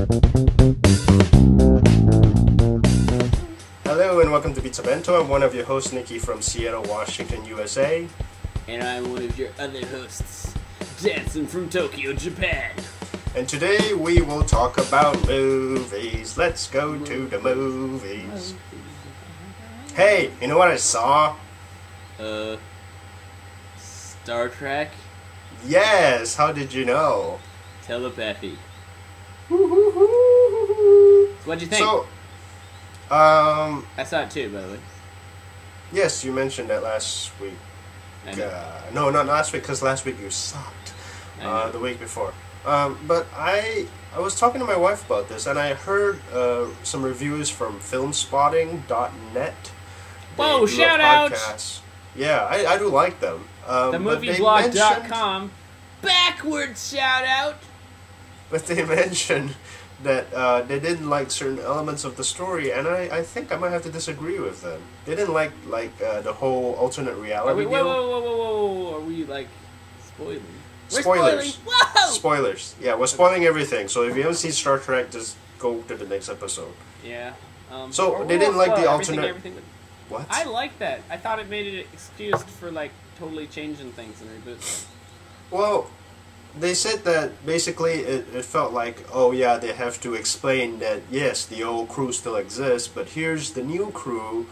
Hello and welcome to Pizzabento. I'm one of your hosts, Nikki from Seattle, Washington, USA. And I'm one of your other hosts, Jansen from Tokyo, Japan. And today we will talk about movies. Let's go to the movies. Hey, you know what I saw? Star Trek? Yes, how did you know? Telepathy. So what'd you think? So, I saw it too, by the way. yes, you mentioned that last week. I know. No, not last week, because last week you sucked. The week before. But I was talking to my wife about this, and I heard some reviews from filmspotting.net. Whoa, shout out! Yeah, I do like them. TheMovieblog.com. Backwards shout out! But they mentioned that they didn't like certain elements of the story, and I think I might have to disagree with them. They didn't like the whole alternate reality deal. Whoa. Are we, like, spoiling? Spoilers. Whoa! Spoilers. Yeah, we're spoiling everything. So if you haven't seen Star Trek, just go to the next episode. Yeah. So they didn't like the alternate. Everything. What? I like that. I thought it made it excused for, like, totally changing things and reboots. Well, they said that basically it felt like, oh yeah, they have to explain that yes, the old crew still exists, but here's the new crew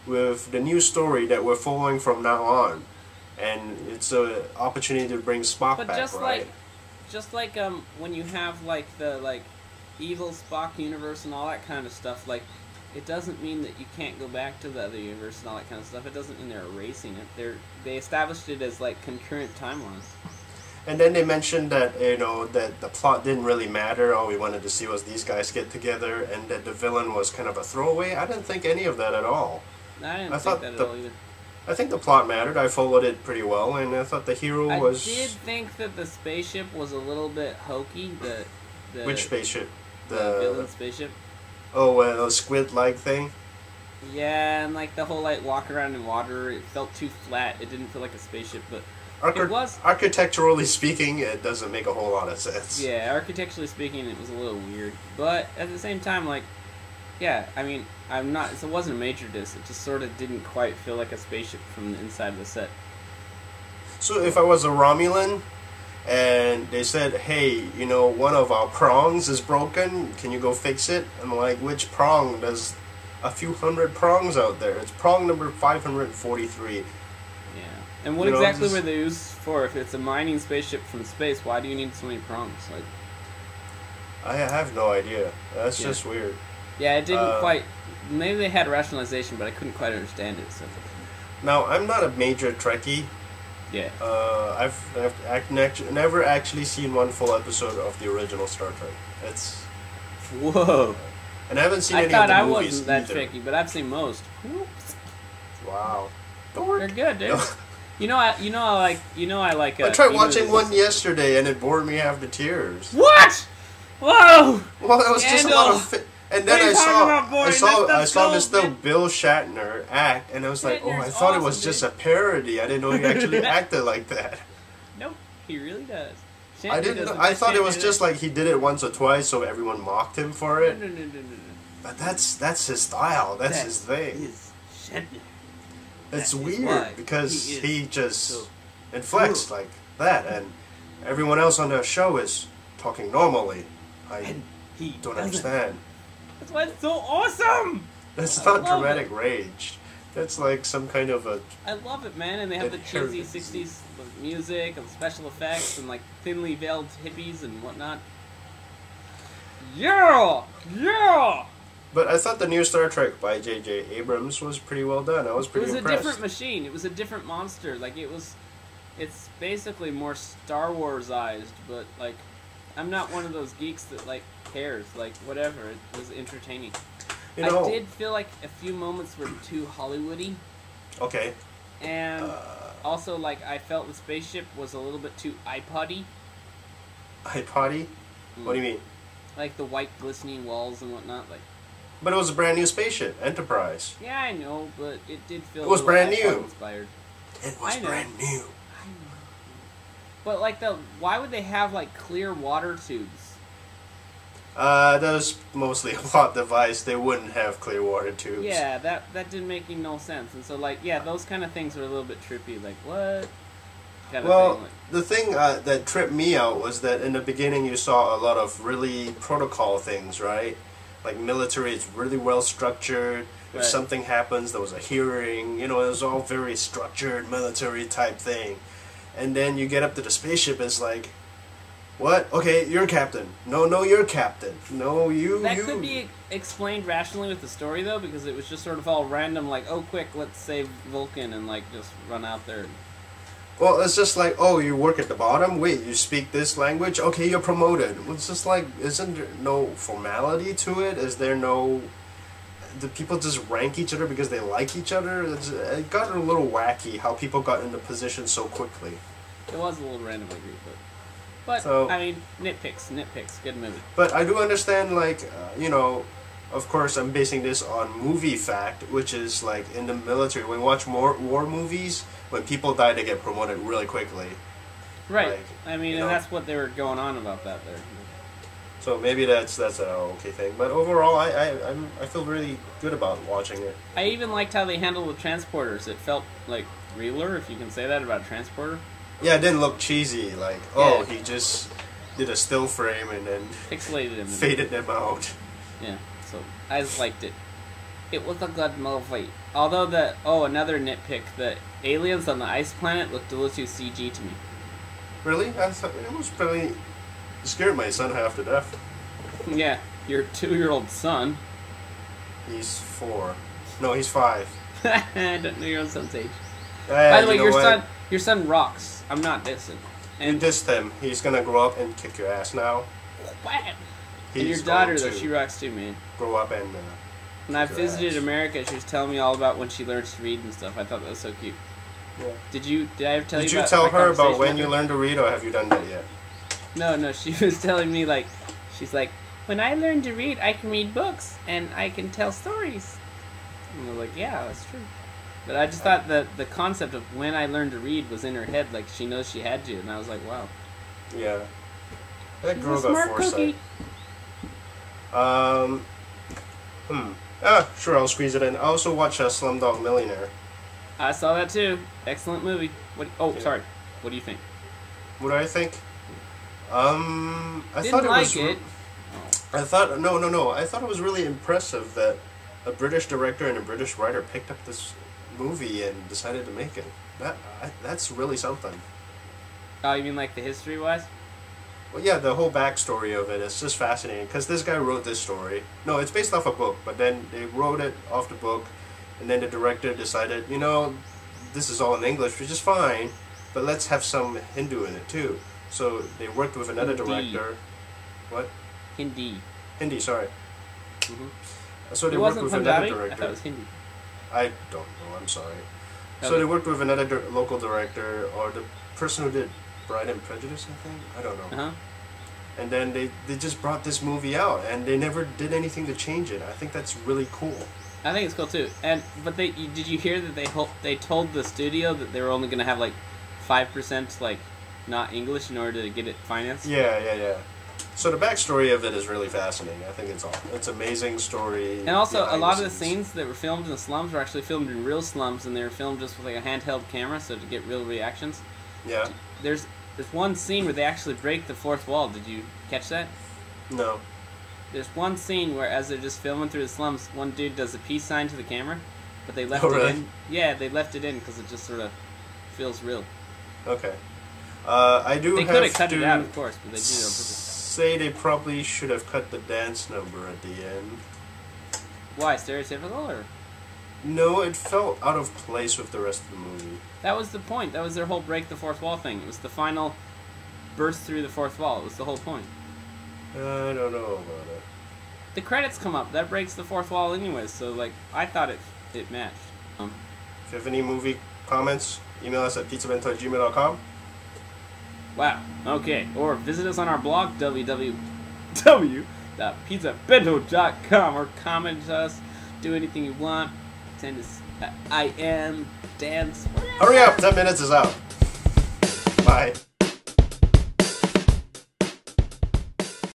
with the new story that we're following from now on. And it's an opportunity to bring Spock back, right? Just like when you have like the evil Spock universe and all that kind of stuff, like it doesn't mean that you can't go back to the other universe and all that kind of stuff. It doesn't mean they're erasing it. They established it as like concurrent timelines. And then they mentioned that that the plot didn't really matter. All we wanted to see was these guys get together, and that the villain was kind of a throwaway. I didn't think any of that at all. I didn't think that at all either. I think the plot mattered. I followed it pretty well, and I thought the hero was... I did think that the spaceship was a little bit hokey. The Which spaceship? The villain spaceship. Oh, a squid-like thing? Yeah, and like the whole like walk around in water, it felt too flat. It didn't feel like a spaceship, but it was... Architecturally speaking, it doesn't make a whole lot of sense. Yeah, architecturally speaking, it was a little weird. But at the same time, like, yeah, I mean, it wasn't a major diss. It just sort of didn't quite feel like a spaceship from the inside of the set. So if I was a Romulan, and they said, hey, one of our prongs is broken, can you go fix it? I'm like, which prong? There's a few hundred prongs out there. It's prong number 543. Yeah. And what exactly were they used for? If it's a mining spaceship from space, why do you need so many prongs? Like, I have no idea. That's just weird. Yeah, it didn't quite... Maybe they had rationalization, but I couldn't quite understand it. So. Now, I'm not a major Trekkie. Yeah. I've never actually seen one full episode of the original Star Trek. It's... Whoa. And I haven't seen any of the movies I wasn't that either. Trekkie, but I've seen most. Oops. Wow. They're good, dude. I like... I tried watching one yesterday, and it bored me half to tears. What? Whoa! Well, it was just a lot of... And then I saw Mr. Bill Shatner act, and I was like, I thought it was just a parody. I didn't know he actually acted like that. Nope, he really does. I thought it was just like he did it once or twice, so everyone mocked him for it. No. But that's his style. That's his thing. It's weird because he just inflects like that, and everyone else on the show is talking normally. I don't understand. That's why it's so awesome! That's not dramatic rage. That's like some kind of a... I love it, man, and they have the cheesy 60s music and special effects and like thinly veiled hippies and whatnot. Yeah! Yeah! But I thought the new Star Trek by J.J. Abrams was pretty well done. I was pretty impressed. It was a different machine. It was a different monster. Like, it's basically more Star Wars-ized, but like, I'm not one of those geeks that like cares. Like, whatever. It was entertaining. I did feel like a few moments were too Hollywoody. Okay. And also, like, I felt the spaceship was a little bit too iPod-y. iPod-y? What do you mean? Like the white glistening walls and whatnot. Like. But it was a brand new spaceship, Enterprise. Yeah, I know, but it did feel. It was brand new. Inspired. It was brand new. I know. But like why would they have like clear water tubes? That was mostly a plot device. They wouldn't have clear water tubes. Yeah, that didn't make no sense. And so, like, yeah, those kind of things were a little bit trippy. Like, what? Kind of Well, thing. Like, the thing that tripped me out was that in the beginning you saw a lot of really protocol things, right? Like military, it's really well structured. If Right. something happens, there was a hearing. You know, it was all very structured military type thing. And then you get up to the spaceship, it's like, what? Okay, you're captain. No, you're captain. No, you. that could be explained rationally with the story, though, because it was just sort of all random, like, oh, quick, let's save Vulcan and, like, just run out there. Well, it's just like, oh, you work at the bottom? Wait, you speak this language? Okay, you're promoted. Well, it's just like, isn't there no formality to it? Is there no... Do people just rank each other because they like each other? It got a little wacky how people got into position so quickly. It was a little random, I agree, but So- I mean, nitpicks, good movie. But I do understand, like, you know, of course I'm basing this on movie fact, which is like in the military, when we watch more war movies, when people die they get promoted really quickly. Right. Like, I mean, you and know. that's what they were going on about that there. So maybe that's an okay thing. But overall, I feel really good about watching it. I even liked how they handled the transporters. It felt like realer, if you can say that about a transporter. Yeah, it didn't look cheesy. Like, oh, Yeah. he just did a still frame and then Pixelated him. faded them out. Yeah, so I just liked it. It was a good movie. Although another nitpick, the aliens on the ice planet looked a little too CG to me. Really? I thought it was pretty... It scared my son half to death. Yeah, your 2-year-old son. He's 4. No, he's 5. I don't know your own son's age. Hey, By the way, you know your son rocks. I'm not dissing. You And dissed him. He's gonna grow up and kick your ass now. wham! He's And your daughter, going though, to she rocks too, man. grow up and... When I kick your visited ass. America, she was telling me all about when she learns to read and stuff. I thought that was so cute. Yeah. Did I ever tell Did you you about tell my her about conversation when with you her? learned to read, or have you done that yet? No, she was telling me, like, she's like, when I learn to read, I can read books, and I can tell stories. And I was like, yeah, that's true. But I just thought that the concept of when I learned to read was in her head, like, she knows she had to, and I was like, wow. Yeah. That She's girl a got smart foresight. cookie. Sure, I'll squeeze it in. I also watched Slumdog Millionaire. I saw that, too. Excellent movie. Yeah. Sorry. What do you think? What do I think? I Didn't thought it like was... it. I thought... No. I thought it was really impressive that a British director and a British writer picked up this movie and decided to make it. That's really something. Oh, you mean like the history-wise? Well, yeah, the whole backstory of it is just fascinating, because this guy wrote this story. No, it's based off a book, but then they wrote it off the book, and then the director decided, you know, this is all in English, which is fine, but let's have some Hindu in it too. So they worked with another Hindi. director. What? Hindi. Hindi, sorry. So they It worked wasn't with Punjabi? another I thought it director. was Hindi. I don't know, I'm sorry. So Okay. they worked with another local director, or the person who did Pride and Prejudice, I think? I don't know. Uh-huh. And then they just brought this movie out, and they never did anything to change it. I think that's really cool. I think it's cool too. But did you hear that they told the studio that they were only going to have like 5% like not English in order to get it financed? Yeah. So the backstory of it is really fascinating. I think it's amazing story. And also, a behind lot of the scenes. scenes that were filmed in the slums were actually filmed in real slums, and they were filmed just with like a handheld camera, so to get real reactions. Yeah. There's one scene where they actually break the fourth wall. Did you catch that? No. There's one scene where, as they're just filming through the slums, one dude does a peace sign to the camera, but they left Oh, it really? in. Yeah, they left it in because it just sort of feels real. Okay. I do They have could have cut to it out, of course, but they did it on purpose. say they probably should have cut the dance number at the end. Why, stereotypical, or? No, it felt out of place with the rest of the movie. That was the point. That was their whole break the fourth wall thing. It was the final burst through the fourth wall. It was the whole point. I don't know about it. The credits come up. That breaks the fourth wall anyways, so, like, I thought it matched. If you have any movie comments, email us at pizzabento@gmail.com. Wow. Okay. Or visit us on our blog, www.pizzabento.com, or comment us, do anything you want, send us I am, dance, whatever. Hurry up, 10 minutes is out. Bye.